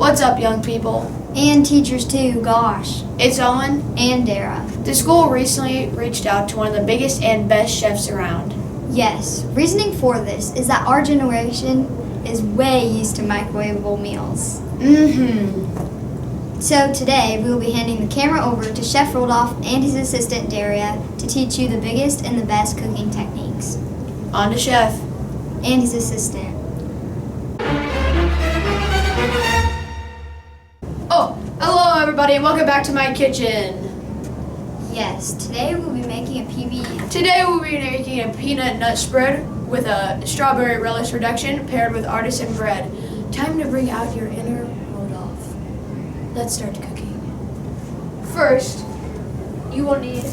What's up, young people? And teachers too, gosh. It's Owen. And Dara. The school recently reached out to one of the biggest and best chefs around. Yes, reasoning for this is that our generation is way used to microwavable meals. So today we will be handing the camera over to Chef Roldoff and his assistant Daria to teach you the biggest and the best cooking techniques. On to Chef. And his assistant. Oh, hello everybody and welcome back to my kitchen. Yes, today we'll be making a PB. Today we'll be making a peanut nut spread with a strawberry relish reduction paired with artisan bread. Time to bring out your inner Roldoff. Let's start cooking. First, you will need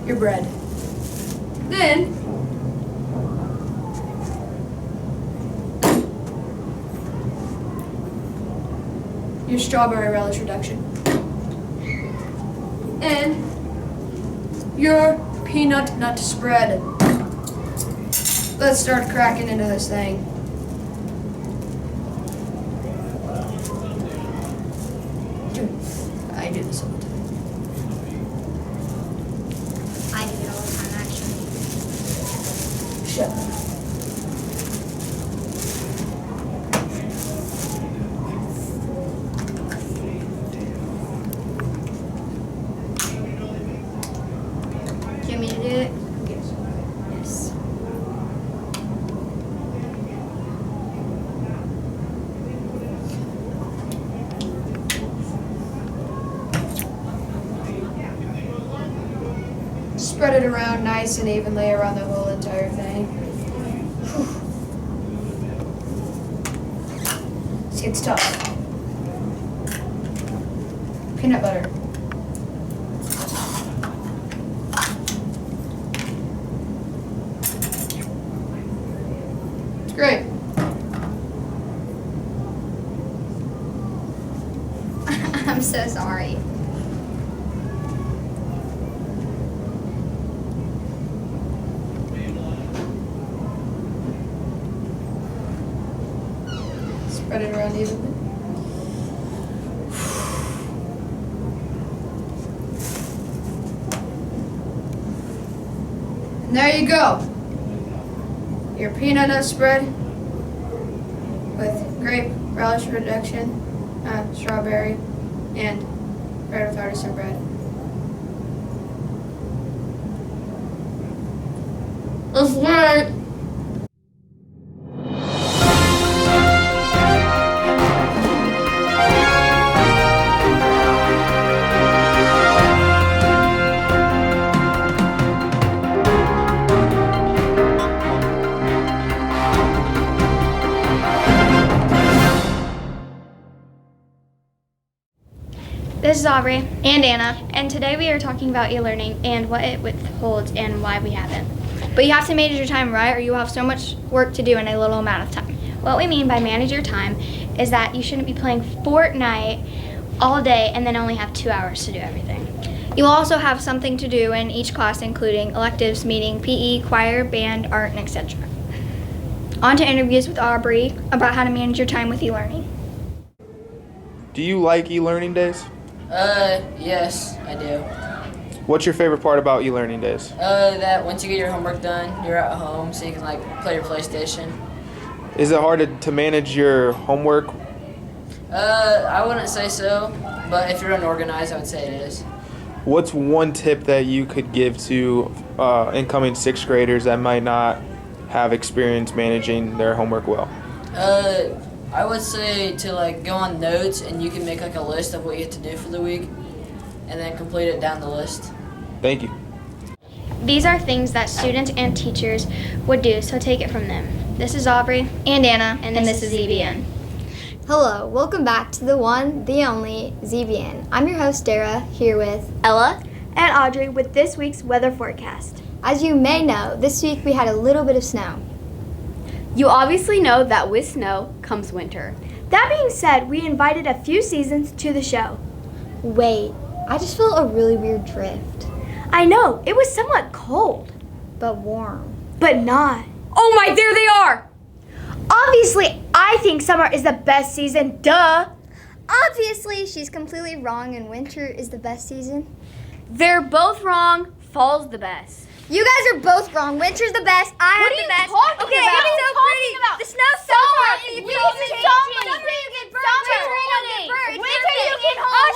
your bread. Then, your strawberry relish reduction. And your peanut nut spread. Let's start cracking into this thing. I do this all the time. I do it all the time, actually. Shut up. Do you want me to do it? Yes. Yes. Spread it around nice and evenly around the whole entire thing. Whew. This gets tough. Peanut butter. It's great. I'm so sorry. Spread it around evenly. And there you go. Your peanut nut spread with grape relish reduction, strawberry, and bread with artisan bread. That's right. This is Aubrey and Anna, and today we are talking about e-learning and what it withholds and why we have it. But you have to manage your time, right? Or you will have so much work to do in a little amount of time. What we mean by manage your time is that you shouldn't be playing Fortnite all day and then only have 2 hours to do everything. You will also have something to do in each class, including electives, meeting, PE, choir, band, art, and etc. On to interviews with Aubrey about how to manage your time with e-learning. Do you like e-learning days? Yes, I do. What's your favorite part about e-learning days? That once you get your homework done, you're at home, so you can play your PlayStation. Is it hard to manage your homework? I wouldn't say so, but if you're unorganized, I would say it is. What's one tip that you could give to incoming sixth graders that might not have experience managing their homework well? I would say to go on notes, and you can make a list of what you have to do for the week, and then complete it down the list. Thank you. These are things that students and teachers would do, so take it from them. This is Aubrey And Anna, and this is ZBN. Hello, welcome back to the one, the only, ZBN. I'm your host, Dara, here with Ella. And Audrey with this week's weather forecast. As you may know, this week we had a little bit of snow. You obviously know that with snow comes winter. That being said, we invited a few seasons to the show. Wait, I just felt a really weird drift. I know, it was somewhat cold. But warm. But not. Oh my, there they are! Obviously, I think summer is the best season, duh! Obviously, she's completely wrong and winter is the best season. They're both wrong. Fall's the best. You guys are both wrong. Winter's the best. I have the best. talking Okay, about? it's so pretty. The snow's so pretty. Winter you get burned. Winter you get home.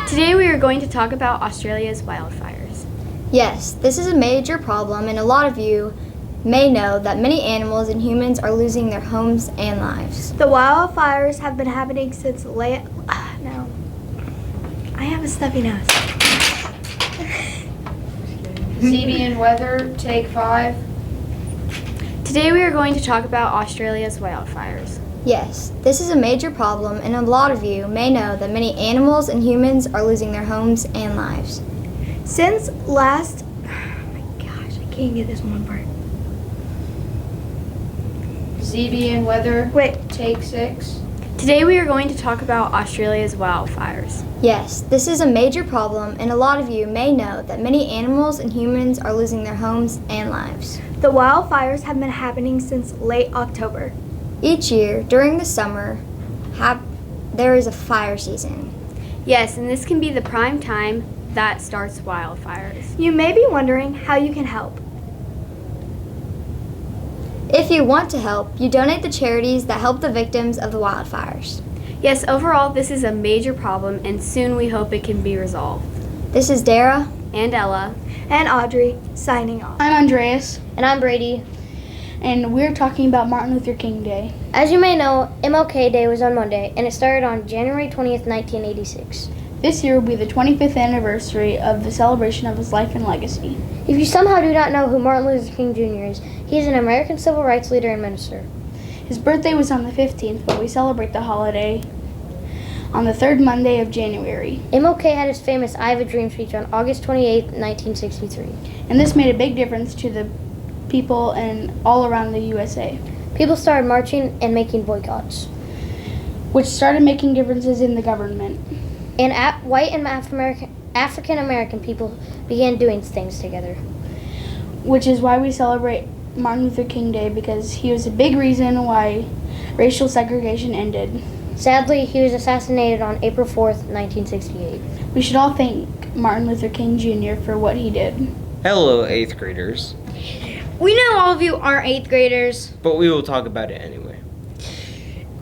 Today we are going to talk about Australia's wildfires. Yes, this is a major problem, and a lot of you may know that many animals and humans are losing their homes and lives. The wildfires have been happening since late. No. I have a stuffy nose. CBN weather, take 5. Today we are going to talk about Australia's wildfires. Yes, this is a major problem, and a lot of you may know that many animals and humans are losing their homes and lives. Since last. Oh my gosh, I can't get this one part. CBN weather, Wait. take 6. Today we are going to talk about Australia's wildfires. Yes, this is a major problem, and a lot of you may know that many animals and humans are losing their homes and lives. The wildfires have been happening since late October. Each year, during the summer, there is a fire season. Yes, and this can be the prime time that starts wildfires. You may be wondering how you can help. If you want to help, you donate to charities that help the victims of the wildfires. Yes, overall this is a major problem and soon we hope it can be resolved. This is Dara. And Ella. And Audrey, signing off. I'm Andreas, And I'm Brady. and we're talking about Martin Luther King Day. As you may know, MLK Day was on Monday, and it started on January 20th, 1986. This year will be the 25th anniversary of the celebration of his life and legacy. If you somehow do not know who Martin Luther King Jr. is, he is an American civil rights leader and minister. His birthday was on the 15th, but we celebrate the holiday on the third Monday of January. MLK had his famous I Have a Dream speech on August 28th, 1963. And this made a big difference to the people and all around the USA, People started marching and making boycotts. which started making differences in the government. And white and African American people began doing things together. Which is why we celebrate Martin Luther King Day, because he was a big reason why racial segregation ended. Sadly, he was assassinated on April 4th, 1968. We should all thank Martin Luther King Jr. for what he did. Hello, 8th graders. We know all of you aren't 8th graders, But we will talk about it anyway.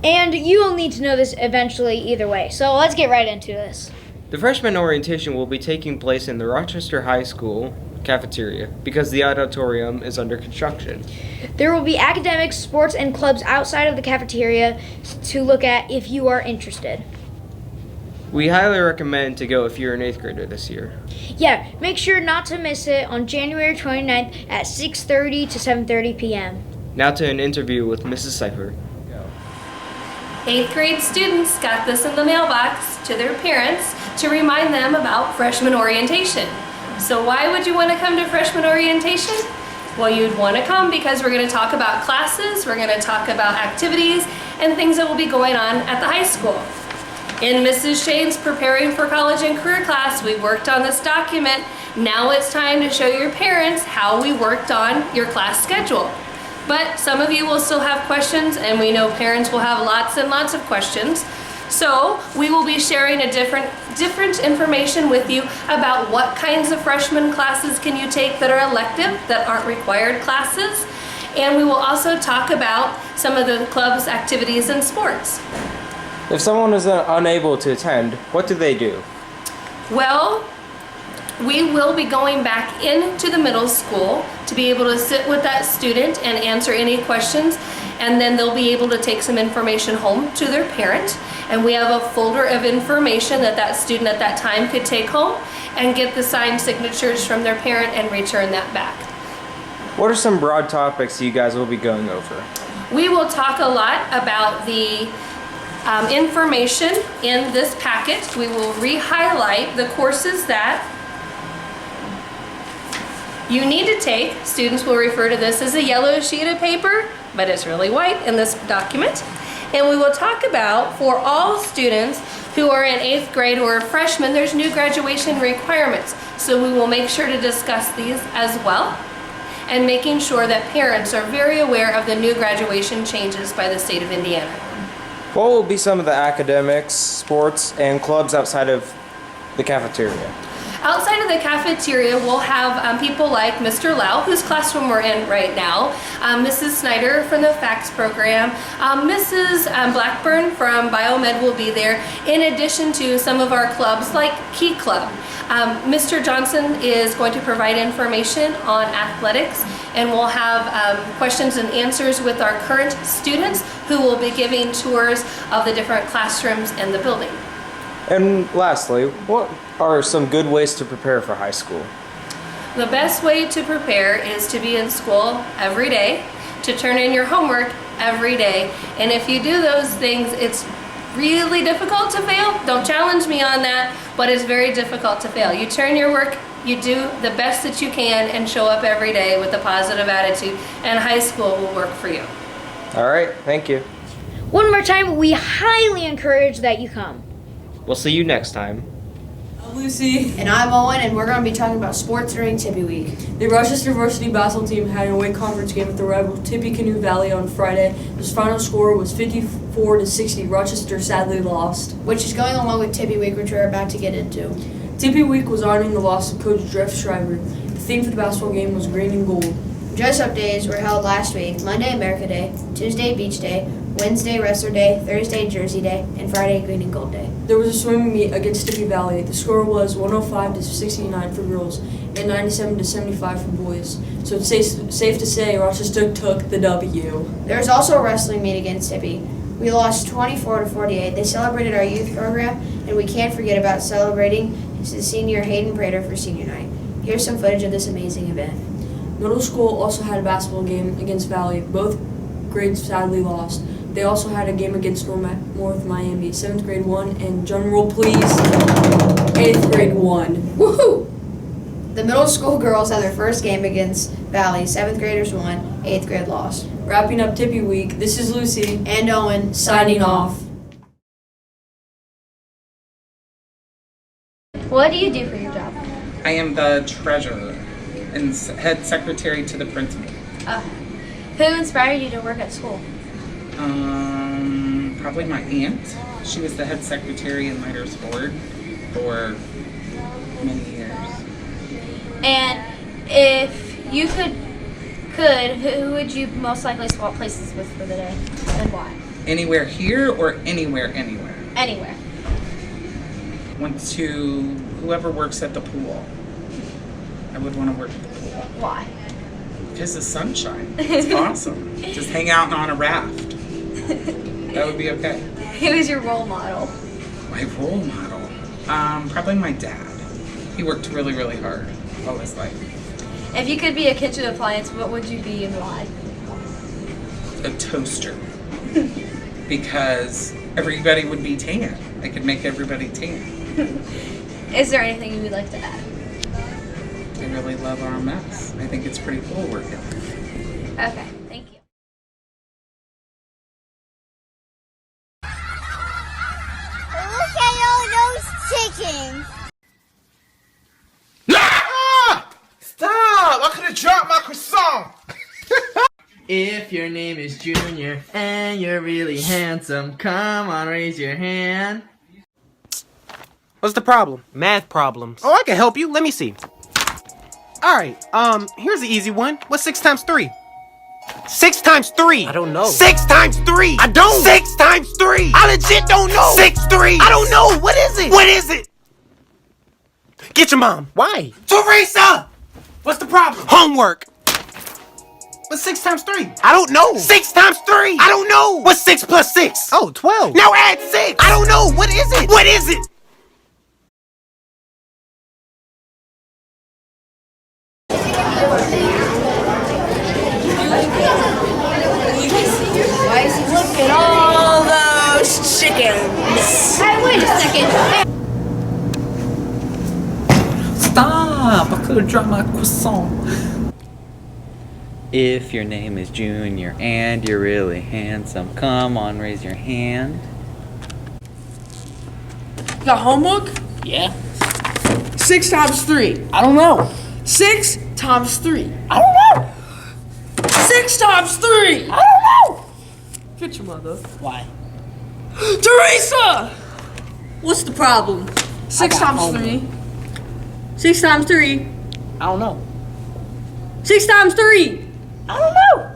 and you will need to know this eventually either way. So let's get right into this. The freshman orientation will be taking place in the Rochester High School cafeteria because the auditorium is under construction. There will be academics, sports, and clubs outside of the cafeteria to look at if you are interested. We highly recommend to go if you're an 8th grader this year. Yeah, make sure not to miss it on January 29th at 6:30 to 7:30 p.m. Now to an interview with Mrs. Cipher. 8th grade students got this in the mailbox to their parents to remind them about freshman orientation. So why would you want to come to freshman orientation? Well, you'd want to come because we're going to talk about classes, we're going to talk about activities, and things that will be going on at the high school. In Mrs. Shane's Preparing for College and Career class, we worked on this document. Now it's time to show your parents how we worked on your class schedule. But some of you will still have questions, and we know parents will have lots and lots of questions. So we will be sharing a different information with you about what kinds of freshman classes can you take that are elective, that aren't required classes. And we will also talk about some of the club's activities and sports. If someone is unable to attend, what do they do? Well, we will be going back into the middle school to be able to sit with that student and answer any questions, and then they'll be able to take some information home to their parent. And we have a folder of information that that student at that time could take home and get the signed signatures from their parent and return that back. What are some broad topics you guys will be going over? We will talk a lot about the information in this packet. We will re-highlight the courses that you need to take. Students will refer to this as a yellow sheet of paper, but it's really white in this document. And we will talk about, for all students who are in 8th grade or freshmen, there's new graduation requirements. So we will make sure to discuss these as well. and making sure that parents are very aware of the new graduation changes by the state of Indiana. What will be some of the academics, sports, and clubs outside of the cafeteria? Outside of the cafeteria, we'll have people like Mr. Lau, whose classroom we're in right now, Mrs. Snyder from the FACS program, Mrs. Blackburn from Biomed will be there, in addition to some of our clubs like Key Club. Mr. Johnson is going to provide information on athletics, and we'll have questions and answers with our current students who will be giving tours of the different classrooms in the building. And lastly, what are some good ways to prepare for high school? The best way to prepare is to be in school every day, to turn in your homework every day, and if you do those things, it's really difficult to fail. Don't challenge me on that, but it's very difficult to fail. You turn your work, you do the best that you can, and show up every day with a positive attitude, and high school will work for you. All right, thank you. One more time, we highly encourage that you come. We'll see you next time. I'm Lucy. And I'm Owen, and we're going to be talking about sports during Tippy Week. The Rochester Varsity basketball team had an away conference game with the rival Tippecanoe Valley on Friday. His final score was 54-60. Rochester sadly lost. Which is going along with Tippy Week, which we're about to get into. Tippy Week was honoring the loss of Coach Jeff Shriver. The theme for the basketball game was green and gold. Dress-up days were held last week: Monday, America Day; Tuesday, Beach Day; Wednesday, Wrestler Day; Thursday, Jersey Day; and Friday, Green and Gold Day. There was a swimming meet against Tippy Valley. The score was 105-69 for girls and 97-75 for boys. So it's safe to say Rochester took the W. There was also a wrestling meet against Tippy. We lost 24-48. They celebrated our youth program, and we can't forget about celebrating the senior Hayden Prater for senior night. Here's some footage of this amazing event. Middle school also had a basketball game against Valley. Both grades sadly lost. They also had a game against North Miami. 7th grade won, and drum roll please, 8th grade won. Woohoo! The middle school girls had their first game against Valley. 7th graders won, 8th grade lost. Wrapping up Tippy Week, this is Lucy and Owen signing off. What do you do for your job? I am the treasurer and head secretary to the principal. Who inspired you to work at school? Probably my aunt. She was the head secretary in Leiter's Board for many years. And if you could, who would you most likely swap places with for the day, and why? Anywhere here or anywhere? Anywhere. Went to whoever works at the pool. I would want to work at the pool. Why? Because the sunshine. It's awesome. Just hang out on a raft. That would be okay. Who is your role model? My role model? Probably my dad. He worked really, really hard all his life. If you could be a kitchen appliance, what would you be and why? A toaster. Because everybody would be tan. I could make everybody tan. Is there anything you would like to add? I really love our mess. I think it's pretty cool working. Okay, thank you. Look at all those chickens. Stop! I could have dropped my croissant! If your name is Junior and you're really handsome, come on, raise your hand. What's the problem? Math problems. Oh, I can help you. Let me see. Alright, here's the easy one. What's 6 times 3? 6 times 3! I don't know. 6 times 3! I don't! 6 times 3! I legit don't know! 6 3! I don't know! What is it? What is it? Get your mom. Why? Teresa! What's the problem? Homework! What's 6 times 3? I don't know. 6 times 3! I don't know! What's 6 plus 6? Oh, 12. Now add 6! I don't know! What is it? What is it? Look at all those chickens. Hey, wait a second. Stop! I could have dropped my croissant. If your name is Junior and you're really handsome, come on, raise your hand. You got homework? Yeah. 6 times 3. I don't know. 6 times 3. I don't know. 6 times 3? I don't know. Get your mother. Why? Teresa! What's the problem? 6 got times homework. 3. 6 times 3. I don't know. 6 times 3. I don't know.